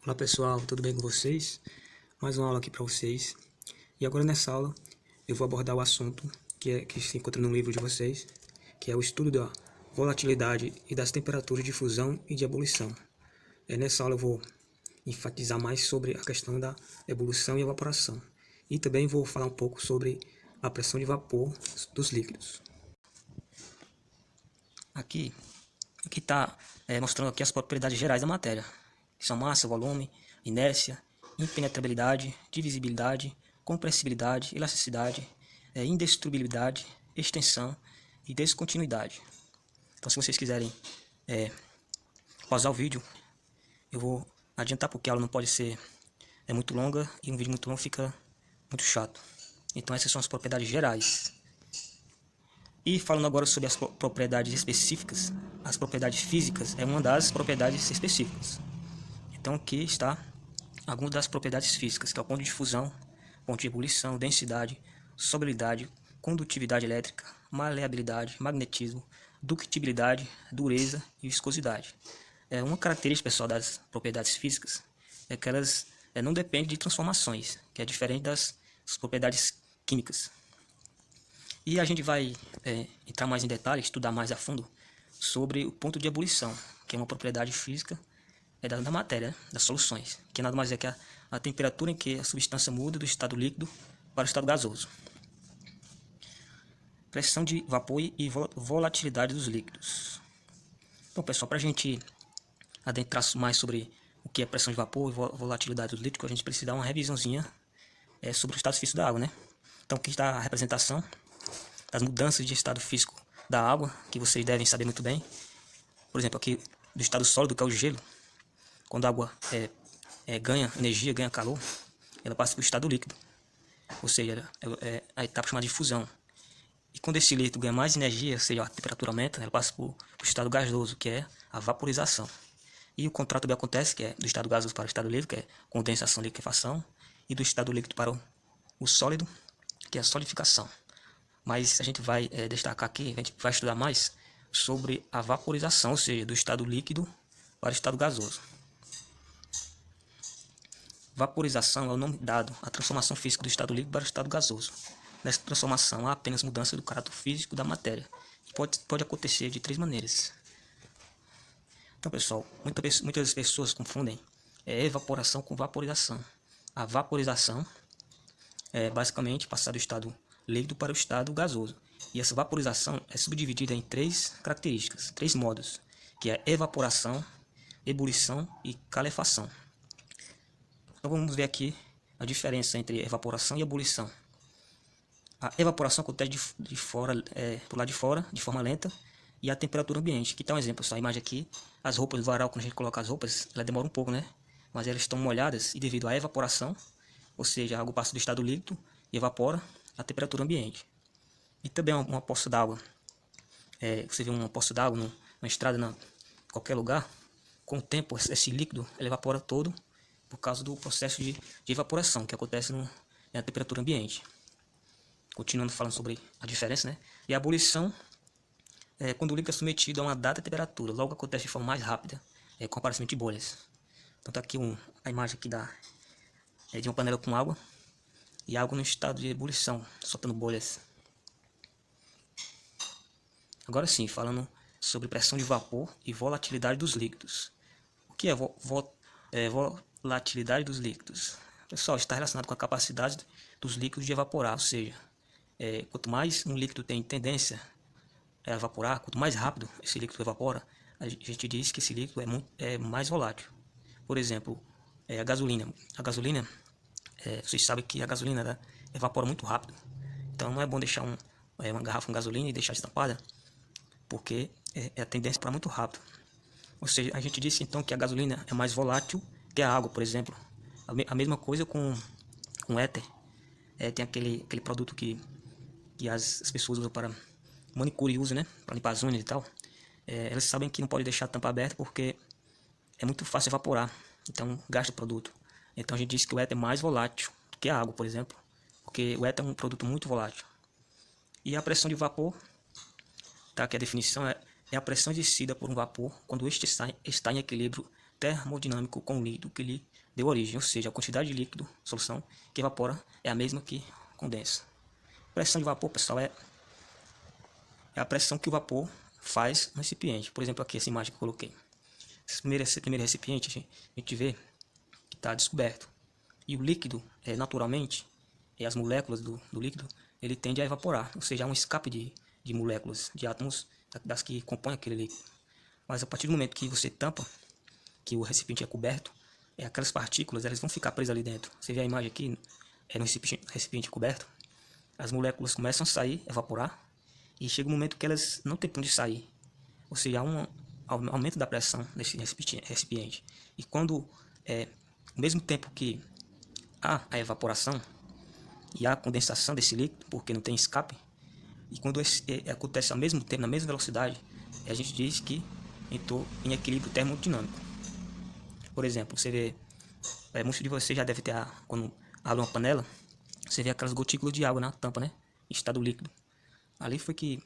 Olá pessoal, tudo bem com vocês? Mais uma aula aqui para vocês. E agora nessa aula eu vou abordar o assunto que se encontra no livro de vocês, que é o estudo da volatilidade e das temperaturas de fusão e de ebulição. Nessa aula eu vou enfatizar mais sobre a questão da ebulição e evaporação. E também vou falar um pouco sobre a pressão de vapor dos líquidos. Aqui está mostrando aqui as propriedades gerais da matéria, que são massa, volume, inércia, impenetrabilidade, divisibilidade, compressibilidade, elasticidade, indestrutibilidade, extensão e descontinuidade. Então, se vocês quiserem pausar o vídeo, eu vou adiantar porque a aula não pode ser muito longa e um vídeo muito longo fica muito chato. Então, essas são as propriedades gerais. E falando agora sobre as propriedades específicas, as propriedades físicas é uma das propriedades específicas. Então aqui está algumas das propriedades físicas, que é o ponto de fusão, ponto de ebulição, densidade, solubilidade, condutividade elétrica, maleabilidade, magnetismo, ductibilidade, dureza e viscosidade. Uma característica, pessoal, das propriedades físicas é que elas não dependem de transformações, que é diferente das propriedades químicas. E a gente vai entrar mais em detalhes, estudar mais a fundo sobre o ponto de ebulição, que é uma propriedade física da matéria, das soluções, que nada mais é que a temperatura em que a substância muda do estado líquido para o estado gasoso. Pressão de vapor e volatilidade dos líquidos. Então, pessoal, para a gente adentrar mais sobre o que é pressão de vapor e volatilidade dos líquidos, a gente precisa dar uma revisãozinha sobre o estado físico da água, né? Então, aqui está a representação das mudanças de estado físico da água, que vocês devem saber muito bem. Por exemplo, aqui do estado sólido, que é o gelo, quando a água ganha energia, ganha calor, ela passa para o estado líquido, ou seja, é a etapa chamada de fusão. E quando esse líquido ganha mais energia, ou seja, a temperatura aumenta, ela passa para o estado gasoso, que é a vaporização. E o contrário também acontece, que é do estado gasoso para o estado líquido, que é condensação e liquefação, e do estado líquido para o sólido, que é a solidificação. Mas a gente vai destacar aqui, a gente vai estudar mais sobre a vaporização, ou seja, do estado líquido para o estado gasoso. Vaporização é o nome dado à transformação física do estado líquido para o estado gasoso. Nessa transformação há apenas mudança do caráter físico da matéria, e pode acontecer de três maneiras. Então, pessoal, muitas pessoas confundem evaporação com vaporização. A vaporização é basicamente passar do estado líquido para o estado gasoso. E essa vaporização é subdividida em três características, três modos, que é evaporação, ebulição e calefação. Então vamos ver aqui a diferença entre evaporação e ebulição. A evaporação acontece por lá de fora, de forma lenta, e a temperatura ambiente. Aqui está um exemplo, essa imagem aqui, as roupas do varal, quando a gente coloca as roupas, ela demora um pouco, né? Mas elas estão molhadas e devido à evaporação, ou seja, a água passa do estado líquido e evapora a temperatura ambiente. E também uma poça d'água. Você vê uma poça d'água numa estrada, em qualquer lugar, com o tempo esse líquido ele evapora todo por causa do processo de evaporação que acontece na temperatura ambiente. Continuando falando sobre a diferença, né? E a ebulição é quando o líquido é submetido a uma dada temperatura, logo acontece de forma mais rápida, com aparecimento de bolhas. Então tá aqui a imagem aqui de uma panela com água, e água no estado de ebulição, soltando bolhas. Agora sim, falando sobre pressão de vapor e volatilidade dos líquidos. O que é volatilidade dos líquidos? Pessoal, está relacionado com a capacidade dos líquidos de evaporar, ou seja, quanto mais um líquido tem tendência a evaporar, quanto mais rápido esse líquido evapora, a gente diz que esse líquido é mais volátil. Por exemplo, a gasolina. A gasolina, vocês sabem que a gasolina evapora muito rápido. Então não é bom deixar uma garrafa com gasolina e deixar estampada, porque a tendência para muito rápido. Ou seja, a gente disse então que a gasolina é mais volátil que a água, por exemplo. A mesma coisa com éter. Tem aquele produto que as pessoas usam para manicure, usam, né? Para limpar as unhas e tal. Elas sabem que não pode deixar a tampa aberta porque é muito fácil evaporar. Então gasta o produto. Então a gente diz que o éter é mais volátil do que a água, por exemplo. Porque o éter é um produto muito volátil. E a pressão de vapor, tá? Que a definição é a pressão exercida por um vapor quando este está em equilíbrio termodinâmico com o líquido que lhe deu origem, ou seja, a quantidade de líquido, solução, que evapora é a mesma que condensa. Pressão de vapor, pessoal, é a pressão que o vapor faz no recipiente. Por exemplo, aqui essa imagem que eu coloquei. Esse primeiro recipiente, a gente vê que está descoberto. E o líquido, naturalmente, as moléculas do líquido, ele tende a evaporar. Ou seja, há um escape de moléculas, de átomos, das que compõem aquele líquido. Mas a partir do momento que você tampa, que o recipiente é coberto, aquelas partículas elas vão ficar presas ali dentro. Você vê a imagem aqui, no recipiente coberto, as moléculas começam a sair, evaporar, e chega um momento que elas não têm para onde sair. Ou seja, há um aumento da pressão desse recipiente. E quando, ao mesmo tempo que há a evaporação e há a condensação desse líquido, porque não tem escape, e quando acontece ao mesmo tempo, na mesma velocidade, a gente diz que entrou em equilíbrio termodinâmico. Por exemplo, você vê, muitos de vocês já devem ter, quando abre uma panela, você vê aquelas gotículas de água na tampa, né? Em estado líquido. Ali foi que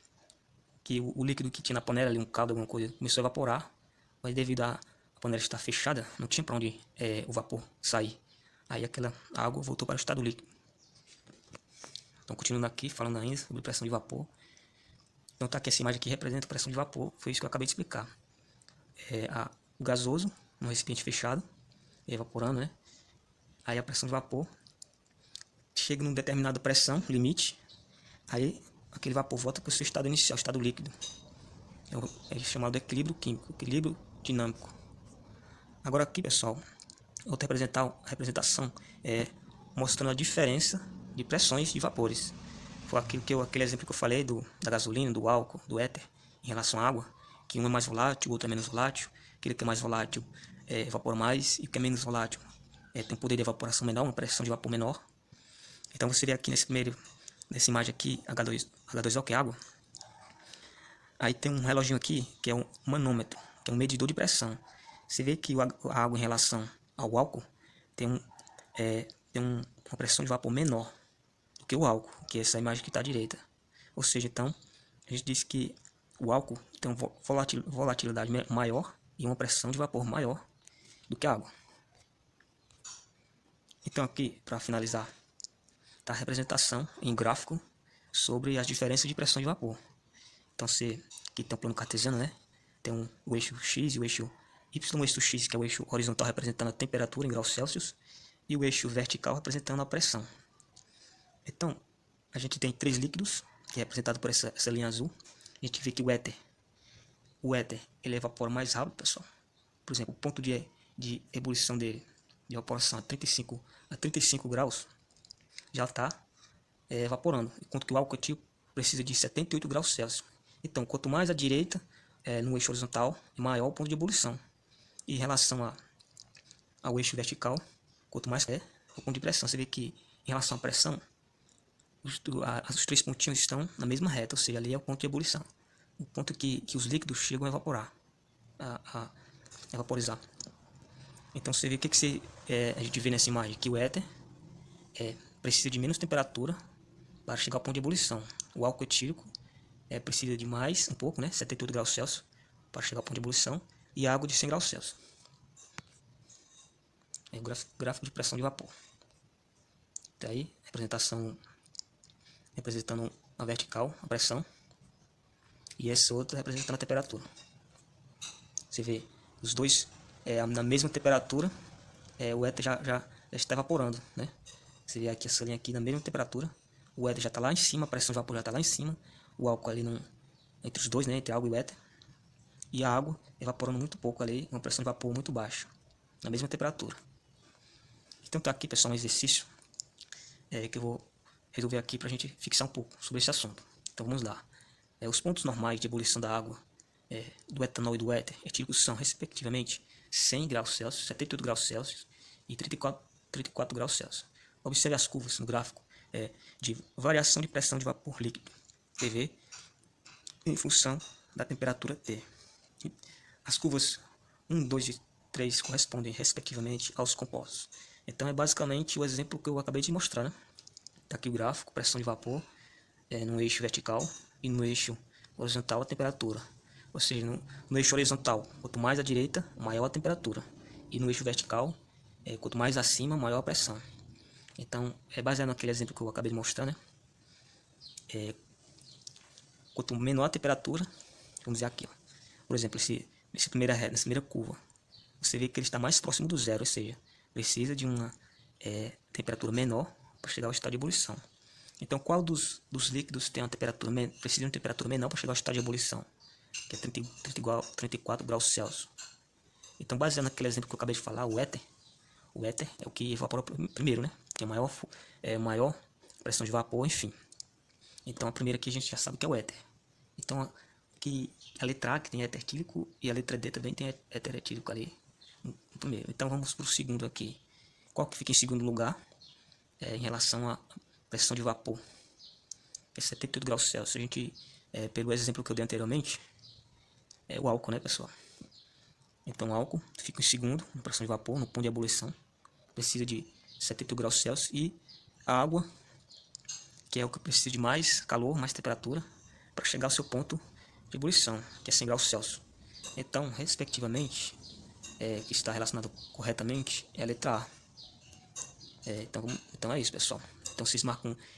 o líquido que tinha na panela, ali, um caldo, alguma coisa, começou a evaporar, mas devido a panela estar fechada, não tinha para onde o vapor sair. Aí aquela água voltou para o estado líquido. Então, continuando aqui, falando ainda sobre pressão de vapor. Então, tá aqui essa imagem que representa a pressão de vapor, foi isso que eu acabei de explicar. O gasoso, no recipiente fechado, evaporando, né? Aí a pressão de vapor chega numa determinada pressão, limite, aí aquele vapor volta para o seu estado inicial, estado líquido. É chamado de equilíbrio químico, equilíbrio dinâmico. Agora aqui, pessoal, outra representação é mostrando a diferença de pressões de vapores. Foi aquele exemplo que eu falei da gasolina, do álcool, do éter, em relação à água, que um é mais volátil, o outro é menos volátil. Aquele que é mais volátil evapora mais, e o que é menos volátil tem um poder de evaporação menor, uma pressão de vapor menor. Então você vê aqui nessa imagem aqui, H2O, que é água. Aí tem um reloginho aqui, que é um manômetro, que é um medidor de pressão. Você vê que a água em relação ao álcool tem uma pressão de vapor menor do que o álcool, que é essa imagem que está à direita. Ou seja, então, a gente diz que o álcool tem uma volatilidade maior e uma pressão de vapor maior do que a água. Então aqui, para finalizar, está a representação em gráfico sobre as diferenças de pressão de vapor. Então aqui tem um plano cartesiano, né? Tem o eixo X e o eixo Y, o eixo X, que é o eixo horizontal representando a temperatura em graus Celsius, e o eixo vertical representando a pressão. Então, a gente tem três líquidos, que é representado por essa linha azul. A gente vê que o éter ele evapora mais rápido, pessoal. Por exemplo, o ponto de ebulição dele, de evaporação a 35 graus, já está evaporando. Enquanto que o álcool etílico precisa de 78 graus Celsius. Então, quanto mais à direita, no eixo horizontal, maior o ponto de ebulição. E em relação ao eixo vertical, quanto mais o ponto de pressão. Você vê que em relação à pressão, os três pontinhos estão na mesma reta, ou seja, ali é o ponto de ebulição. O ponto que os líquidos chegam a evaporar, a vaporizar. Então você vê o que a gente vê nessa imagem, que o éter precisa de menos temperatura para chegar ao ponto de ebulição. O álcool etílico precisa de mais, um pouco, né, 78 graus Celsius, para chegar ao ponto de ebulição, e a água de 100 graus Celsius. É o gráfico de pressão de vapor. Daí, representação representando a vertical, a pressão, e essa outra representando a temperatura. Você vê os dois na mesma temperatura, o éter já está evaporando, né? Você vê aqui essa linha aqui na mesma temperatura, o éter já está lá em cima, a pressão de vapor já está lá em cima, o álcool ali entre os dois, né, entre a água e o éter, e a água evaporando muito pouco ali, uma pressão de vapor muito baixa, na mesma temperatura. Então tá aqui, pessoal, um exercício que eu vou resolver aqui para a gente fixar um pouco sobre esse assunto. Então vamos lá. Os pontos normais de ebulição da água, do etanol e do éter etílico são, respectivamente, 100 graus Celsius, 78 graus Celsius e 34 graus Celsius. Observe as curvas no gráfico de variação de pressão de vapor líquido, PV, em função da temperatura T. As curvas 1, 2 e 3 correspondem, respectivamente, aos compostos. Então é basicamente o exemplo que eu acabei de mostrar, né? Está aqui o gráfico, pressão de vapor no eixo vertical e no eixo horizontal a temperatura. Ou seja, no eixo horizontal, quanto mais à direita, maior a temperatura. E no eixo vertical, quanto mais acima, maior a pressão. Então, baseado naquele exemplo que eu acabei de mostrar, né? Quanto menor a temperatura, vamos dizer aqui, ó. Por exemplo, nessa primeira curva, você vê que ele está mais próximo do zero, ou seja, precisa de uma temperatura menor para chegar ao estado de ebulição. Então, qual dos líquidos tem precisa de uma temperatura menor para chegar ao estado de ebulição? Que é 34 graus Celsius. Então, baseado naquele exemplo que eu acabei de falar, o éter é o que evapora primeiro, né? Que é maior pressão de vapor, enfim. Então, a primeira aqui a gente já sabe que é o éter. Então, que a letra A, que tem éter etílico, e a letra D também tem éter etílico ali no primeiro. Então, vamos para o segundo aqui. Qual que fica em segundo lugar em relação à pressão de vapor? É 78 graus Celsius. A gente pegou o exemplo que eu dei anteriormente, é o álcool, né, pessoal? Então, o álcool fica em segundo na pressão de vapor, no ponto de ebulição. Precisa de 78 graus Celsius. E a água, que é o que precisa de mais calor, mais temperatura, para chegar ao seu ponto de ebulição, que é 100 graus Celsius. Então, respectivamente, que está relacionado corretamente, é a letra A. Então é isso, pessoal. Então vocês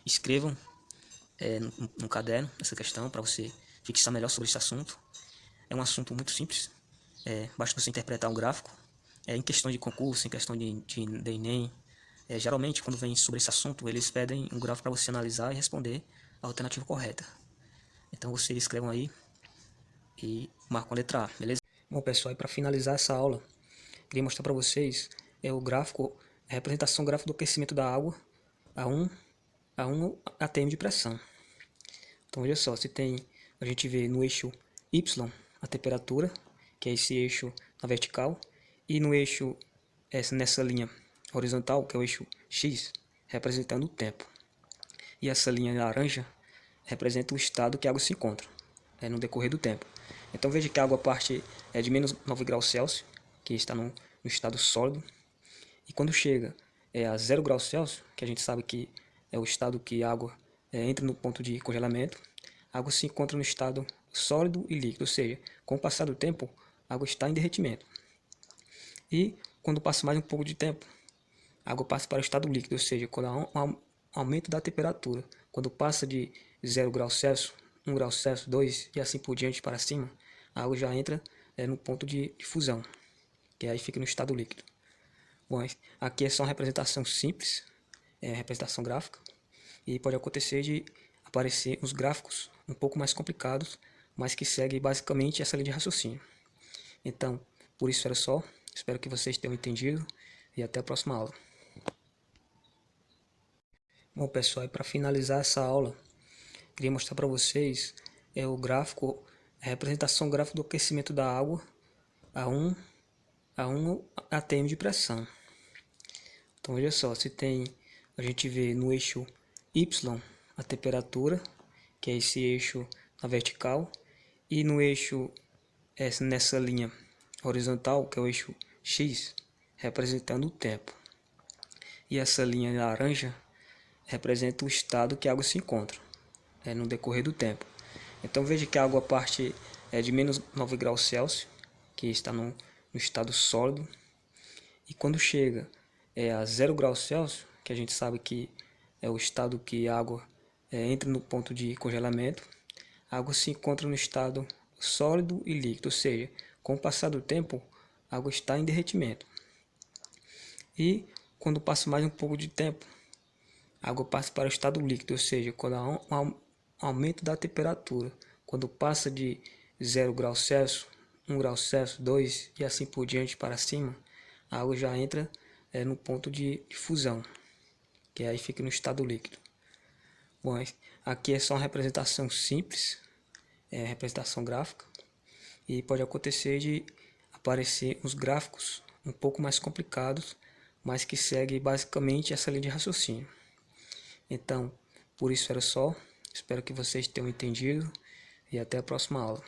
escrevam no caderno essa questão para você fixar melhor sobre esse assunto. É um assunto muito simples, basta você interpretar um gráfico. Em questão de concurso, em questão de Enem, geralmente quando vem sobre esse assunto, eles pedem um gráfico para você analisar e responder a alternativa correta. Então vocês escrevam aí e marcam a letra A, beleza? Bom, pessoal, e para finalizar essa aula, queria mostrar para vocês o gráfico, a representação gráfica do aquecimento da água a 1 atm de pressão. Então, veja só, a gente vê no eixo Y a temperatura, que é esse eixo na vertical, e no eixo, nessa linha horizontal, que é o eixo X, representando o tempo. E essa linha laranja representa o estado que a água se encontra no decorrer do tempo. Então veja que a água parte de menos 9 graus Celsius, que está no estado sólido, e quando chega a 0 graus Celsius, que a gente sabe que é o estado que a água entra no ponto de congelamento, a água se encontra no estado sólido e líquido, ou seja, com o passar do tempo, a água está em derretimento. E quando passa mais um pouco de tempo, a água passa para o estado líquido, ou seja, quando há um aumento da temperatura, quando passa de 0 graus Celsius, 1 grau Celsius, 2 e assim por diante para cima, a água já entra no ponto de fusão, que aí fica no estado líquido. Bom, aqui é só uma representação simples, representação gráfica, e pode acontecer de aparecer uns gráficos um pouco mais complicados, mas que seguem basicamente essa linha de raciocínio. Então, por isso era só, espero que vocês tenham entendido e até a próxima aula. Bom, pessoal, e para finalizar essa aula, queria mostrar para vocês o gráfico, a representação gráfica do aquecimento da água a 1 atm de pressão. Então veja só, a gente vê no eixo Y a temperatura, que é esse eixo na vertical, e no eixo nessa linha horizontal, que é o eixo X, representando o tempo. E essa linha laranja representa o estado que a água se encontra no decorrer do tempo. Então veja que a água parte de menos 9 graus Celsius, que está no estado sólido, e quando chega a 0 graus Celsius, que a gente sabe que é o estado que a água entra no ponto de congelamento, a água se encontra no estado sólido e líquido, ou seja, com o passar do tempo, a água está em derretimento. E quando passa mais um pouco de tempo, a água passa para o estado líquido, ou seja, quando há um aumento da temperatura, quando passa de 0 graus Celsius, 1 grau Celsius, 2 e assim por diante para cima, a água já entra no ponto de fusão, que aí fica no estado líquido. Bom, aqui é só uma representação simples, representação gráfica, e pode acontecer de aparecer uns gráficos um pouco mais complicados, mas que seguem basicamente essa linha de raciocínio. Então, por isso era só, espero que vocês tenham entendido e até a próxima aula.